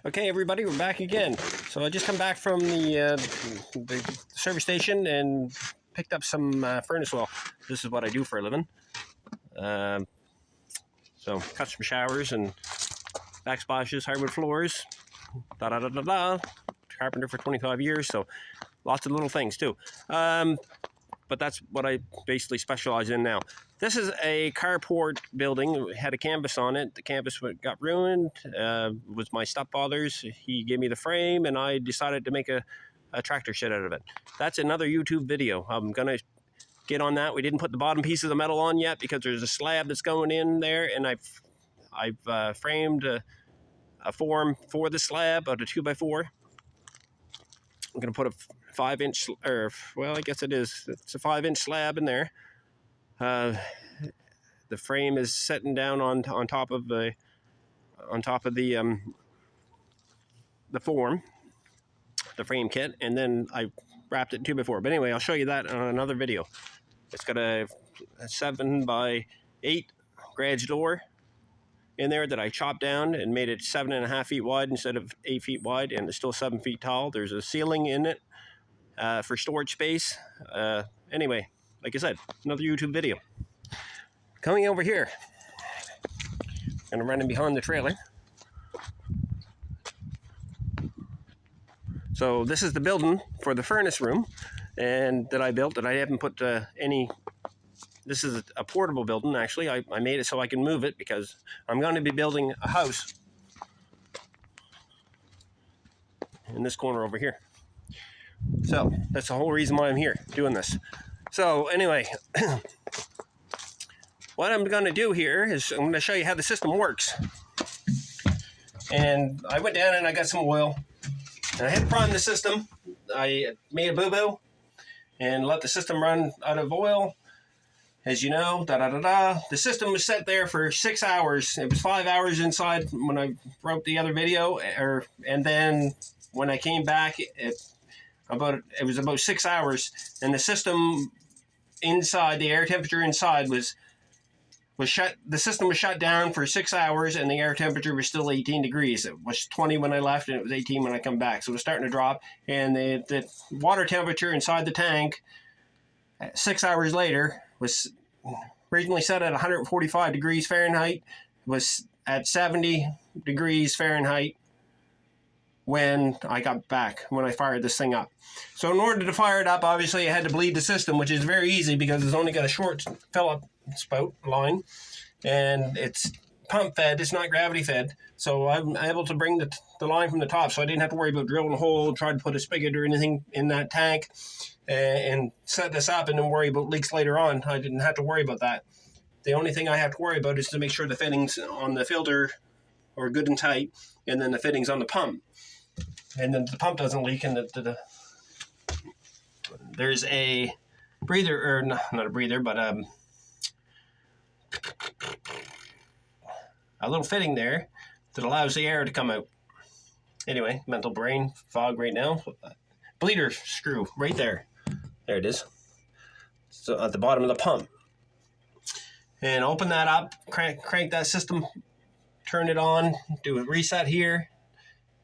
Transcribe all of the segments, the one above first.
Okay, everybody, we're back again. So I just come back from the service station and picked up some furnace oil. This is what I do for a living. So custom showers and backsplashes, hardwood floors, Carpenter for 25 years, so lots of little things too. But that's what I basically specialize in now. This is a carport building. It had a canvas on it. The canvas got ruined. Was my stepfather's. He gave me the frame, and I decided to make a tractor shed out of it. That's another YouTube video. I'm going to get on that. We didn't put the bottom piece of the metal on yet because there's a slab that's going in there, and I've framed a form for the slab out of 2x4. I'm going to put a 5-inch, or well, I guess it's a 5-inch slab in there. The frame is setting down on top of the form, the frame kit, and then I wrapped it 2x4. But anyway, I'll show you that on another video. It's got a 7x8 garage door in there that I chopped down and made it 7.5 feet wide instead of 8 feet wide, and it's still 7 feet tall. There's a ceiling in it for storage space. Anyway, like I said, another YouTube video. Coming over here, I'm gonna run in behind the trailer. So this is the building for the furnace room, and that I built. That I haven't put any. This is a portable building, actually. I made it so I can move it because I'm going to be building a house in this corner over here. So that's the whole reason why I'm here doing this. So anyway, what I'm going to do here is I'm going to show you how the system works. And I went down and I got some oil. And I had to prime the system. I made a boo-boo and let the system run out of oil. As you know, the system was set there for 6 hours. It was 5 hours inside when I wrote the other video, and then when I came back, it was about 6 hours, and the system inside, the air temperature inside was shut. The system was shut down for 6 hours, and the air temperature was still 18 degrees. It was 20 when I left, and it was 18 when I come back. So it was starting to drop, and the water temperature inside the tank 6 hours later was originally set at 145 degrees Fahrenheit, was at 70 degrees Fahrenheit when I got back, when I fired this thing up. So in order to fire it up, obviously I had to bleed the system, which is very easy because it's only got a short Phillip spout line, and it's pump fed, it's not gravity fed. So I'm able to bring the line from the top, so I didn't have to worry about drilling a hole, trying to put a spigot or anything in that tank, and set this up and then worry about leaks later on. I didn't have to worry about that. The only thing I have to worry about is to make sure the fittings on the filter are good and tight, and then the fittings on the pump. And then the pump doesn't leak, and there's a breather, or not a breather, but a little fitting there that allows the air to come out. Anyway, mental brain fog right now. Bleeder screw right there. There it is. So at the bottom of the pump. And open that up, crank that system, turn it on, do a reset here.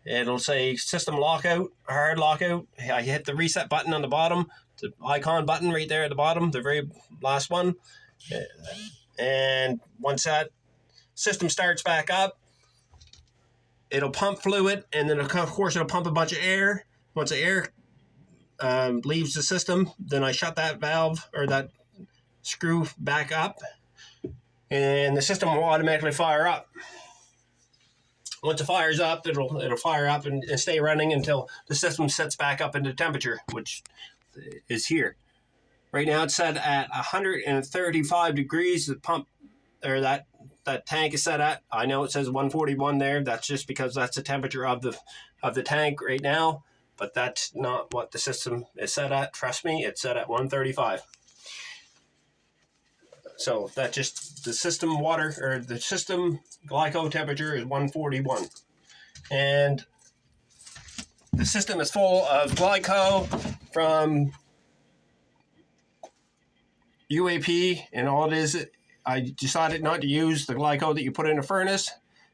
It'll say system lockout, hard lockout. I hit the reset button on the bottom, the icon button right there at the bottom, the very last one. And once that system starts back up, it'll pump fluid, and then of course it'll pump a bunch of air. Once the air leaves the system, then I shut that valve or that screw back up, and the system will automatically fire up. Once it fires up, it'll fire up and stay running until the system sets back up into temperature, which is here. Right now it's set at 135 degrees. The pump, or that tank is set at. I know it says 141 there. That's just because that's the temperature of the tank right now, but that's not what the system is set at. Trust me, it's set at 135. So that just the system water, or the system glyco temperature is 141, and the system is full of glyco from UAP, and all it is, I decided not to use the glyco that you put in a furnace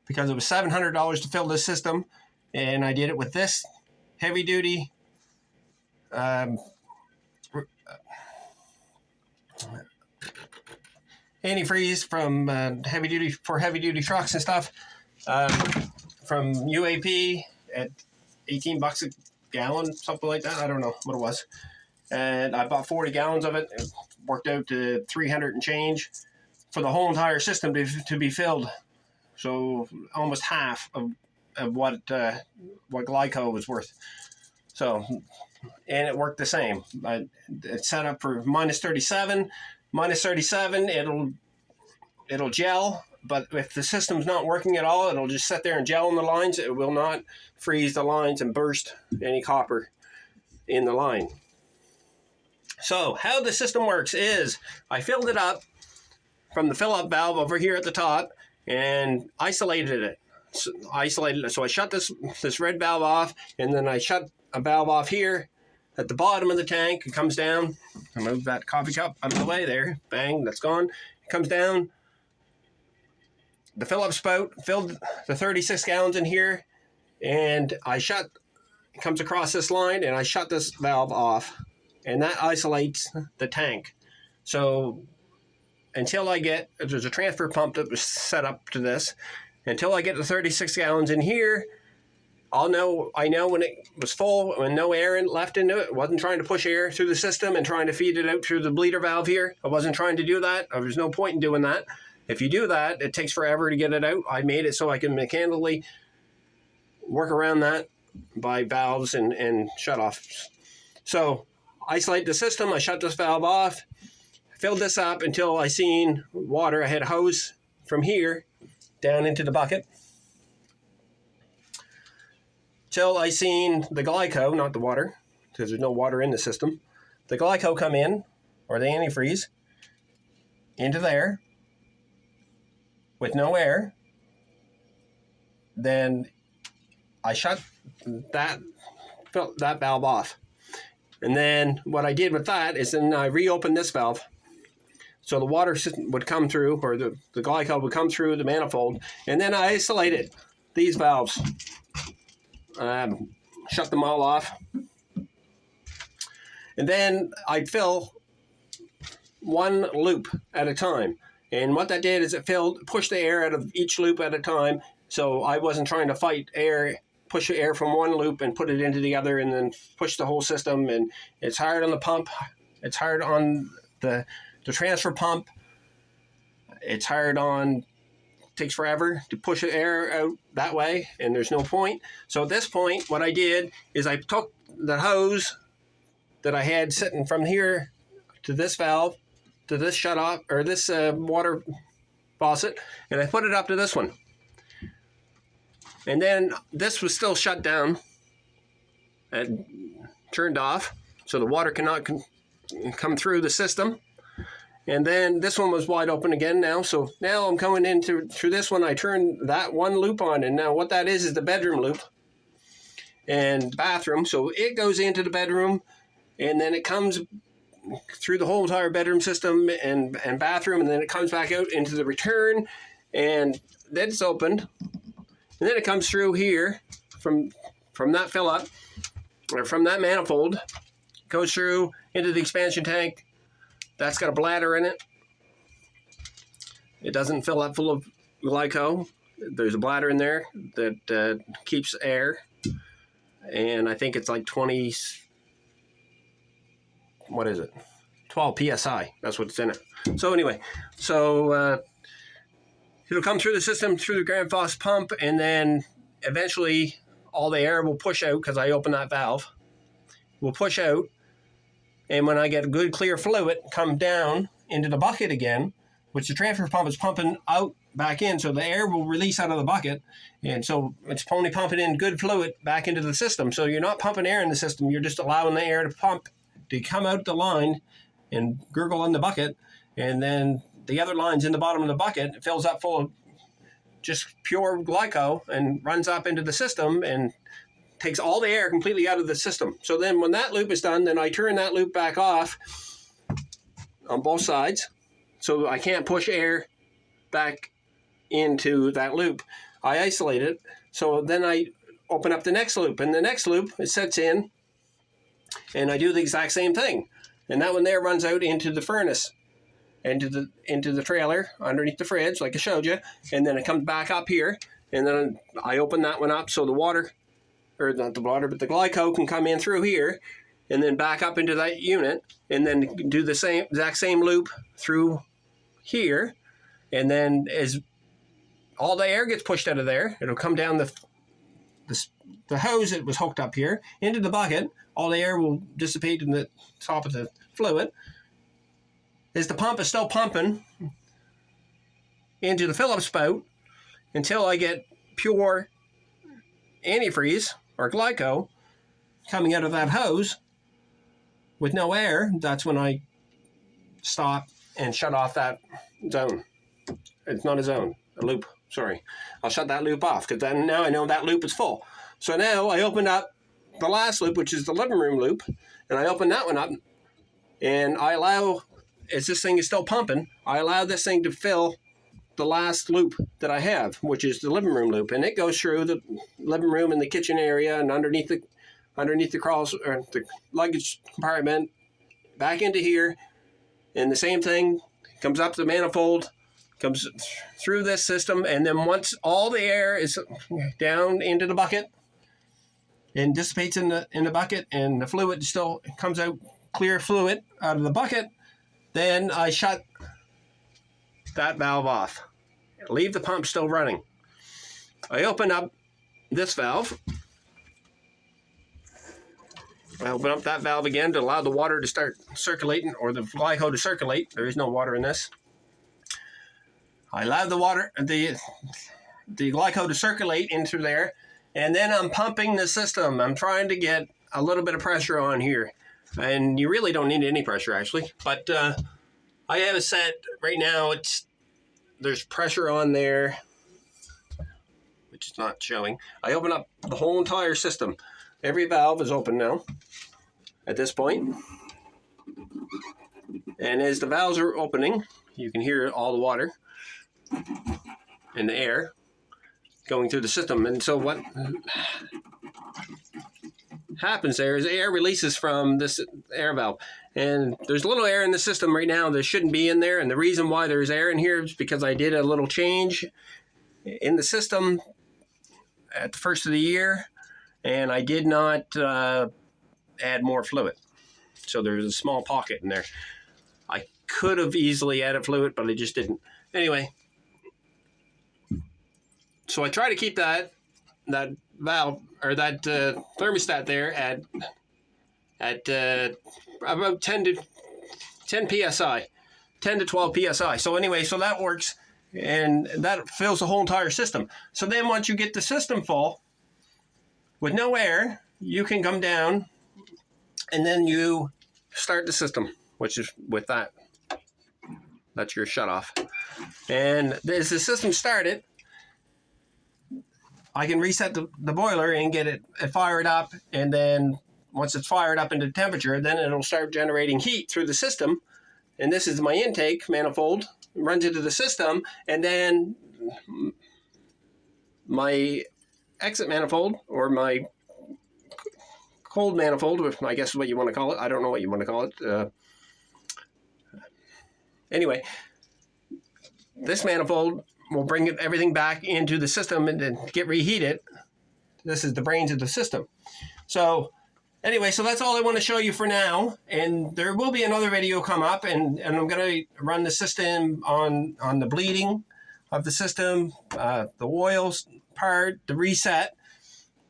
because it was $700 to fill this system, And I did it with this heavy duty antifreeze from heavy duty trucks and stuff from UAP at $18 a gallon, something like that. I don't know what it was. And I bought 40 gallons of it. It worked out to 300 and change for the whole entire system to be filled. So almost half of what glyco was worth. So, and it worked the same. It's set up for minus 37. Minus 37, it'll gel. But if the system's not working at all, it'll just sit there and gel in the lines. It will not freeze the lines and burst any copper in the line. So how the system works is I filled it up from the fill-up valve over here at the top and isolated it. So I shut this red valve off, and then I shut a valve off here at the bottom of the tank. It comes down. I move that coffee cup out of the way there. Bang, that's gone. It comes down. The fill-up spout filled the 36 gallons in here, and it comes across this line, and I shut this valve off, and that isolates the tank. So until there's a transfer pump that was set up to this, until I get the 36 gallons in here, I know when it was full, when no air left into it. Wasn't trying to push air through the system and trying to feed it out through the bleeder valve here. I wasn't trying to do that. There was no point in doing that. If you do that, it takes forever to get it out. I made it so I can mechanically work around that by valves and shutoffs. So isolate the system. I shut this valve off, filled this up until I seen water. I had a hose from here down into the bucket till I seen the glyco, not the water, because there's no water in the system, the glyco come in, or the antifreeze, into there with no air. Then I shut that valve off. And then what I did with that is then I reopened this valve. So the water would come through, or the glycol would come through the manifold, and then I isolated these valves. Shut them all off. And then I'd fill one loop at a time. And what that did is it pushed the air out of each loop at a time. So I wasn't trying to fight air, push the air from one loop and put it into the other and then push the whole system. And it's hard on the pump. It's hard on the transfer pump. It's hard on, takes forever to push the air out that way, and there's no point. So at this point, what I did is I took the hose that I had sitting from here to this valve, to this shutoff, or this water faucet, and I put it up to this one. And then this was still shut down and turned off, so the water cannot come through the system. And then this one was wide open again now. So now I'm coming in through this one. I turn that one loop on. And now what that is the bedroom loop and bathroom. So it goes into the bedroom, and then it comes through the whole entire bedroom system and bathroom. And then it comes back out into the return, and then it's opened. And then it comes through here from that fill up, or from that manifold, goes through into the expansion tank. That's got a bladder in it. It doesn't fill up full of glyco. There's a bladder in there that keeps air. And I think it's like 12 PSI. That's what's in it. So anyway, it'll come through the system, through the Grand Foss pump, and then eventually all the air will push out because I open that valve. Will push out. And when I get a good clear fluid, come down into the bucket again, which the transfer pump is pumping out back in, so the air will release out of the bucket. And so it's only pumping in good fluid back into the system. So you're not pumping air in the system, you're just allowing the air to come out the line and gurgle in the bucket. And then the other line's in the bottom of the bucket. It fills up full of just pure glyco and runs up into the system and takes all the air completely out of the system. So then when that loop is done, then I turn that loop back off on both sides, so I can't push air back into that loop. I isolate it. So then I open up the next loop. And the next loop, it sets in, and I do the exact same thing. And that one there runs out into the furnace, into the trailer, underneath the fridge, like I showed you. And then it comes back up here, and then I open that one up so the water, or not the water, but the glyco can come in through here, and then back up into that unit, and then do the exact same loop through here. And then as all the air gets pushed out of there, it'll come down the hose that was hooked up here into the bucket. All the air will dissipate in the top of the fluid. As the pump is still pumping into the Phillips spout until I get pure antifreeze or glyco coming out of that hose with no air, that's when I stop and shut off that zone. It's not a zone, a loop, sorry. I'll shut that loop off because then now I know that loop is full. So now I open up the last loop, which is the living room loop, and I open that one up, and I allow, as this thing is still pumping, I allow this thing to fill the last loop that I have, which is the living room loop, and it goes through the living room and the kitchen area and underneath the crawls or the luggage compartment, back into here, and the same thing comes up the manifold, comes through this system, and then once all the air is down into the bucket and dissipates in the bucket, and the fluid still comes out clear fluid out of the bucket, then I shut that valve off. Leave the pump still running. I open up this valve. I open up that valve again to allow the water to start circulating, or the glyco to circulate. There is no water in this. I allow the glyco to circulate into there, and then I'm pumping the system. I'm trying to get a little bit of pressure on here. And you really don't need any pressure, actually. But I have it set right now. There's pressure on there, which is not showing. I open up the whole entire system. Every valve is open now at this point. And as the valves are opening, you can hear all the water and the air going through the system. And so what happens there is air releases from this air valve, and there's a little air in the system right now that shouldn't be in there. And the reason why there's air in here is because I did a little change in the system at the first of the year, and I did not add more fluid, so there's a small pocket in there. I could have easily added fluid, but I just didn't. Anyway, so I try to keep that valve, or that thermostat there at about 10 psi, 10 to 12 psi. So anyway, so that works, and that fills the whole entire system. So then once you get the system full with no air, you can come down and then you start the system, which is with that. That's your shut off. And as the system started, I can reset the boiler and get it fired up, and then once it's fired up into temperature, then it'll start generating heat through the system. And this is my intake manifold, it runs into the system, and then my exit manifold, or my cold manifold, I guess is what you want to call it. I don't know what you want to call it. Anyway, this manifold will bring everything back into the system and then get reheated. This is the brains of the system. So anyway, so that's all I want to show you for now. And there will be another video come up, and I'm going to run the system on the bleeding of the system, the oils part, the reset.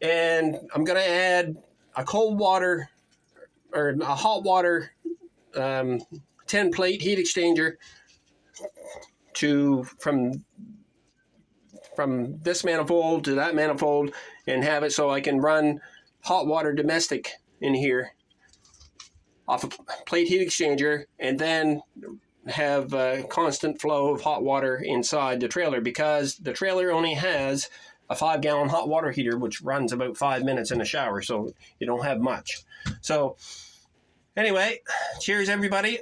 And I'm going to add a cold water or a hot water 10 plate heat exchanger from this manifold to that manifold, and have it so I can run hot water domestic in here off a plate heat exchanger, and then have a constant flow of hot water inside the trailer, because the trailer only has a 5-gallon hot water heater, which runs about 5 minutes in the shower, so you don't have much. So anyway, cheers everybody.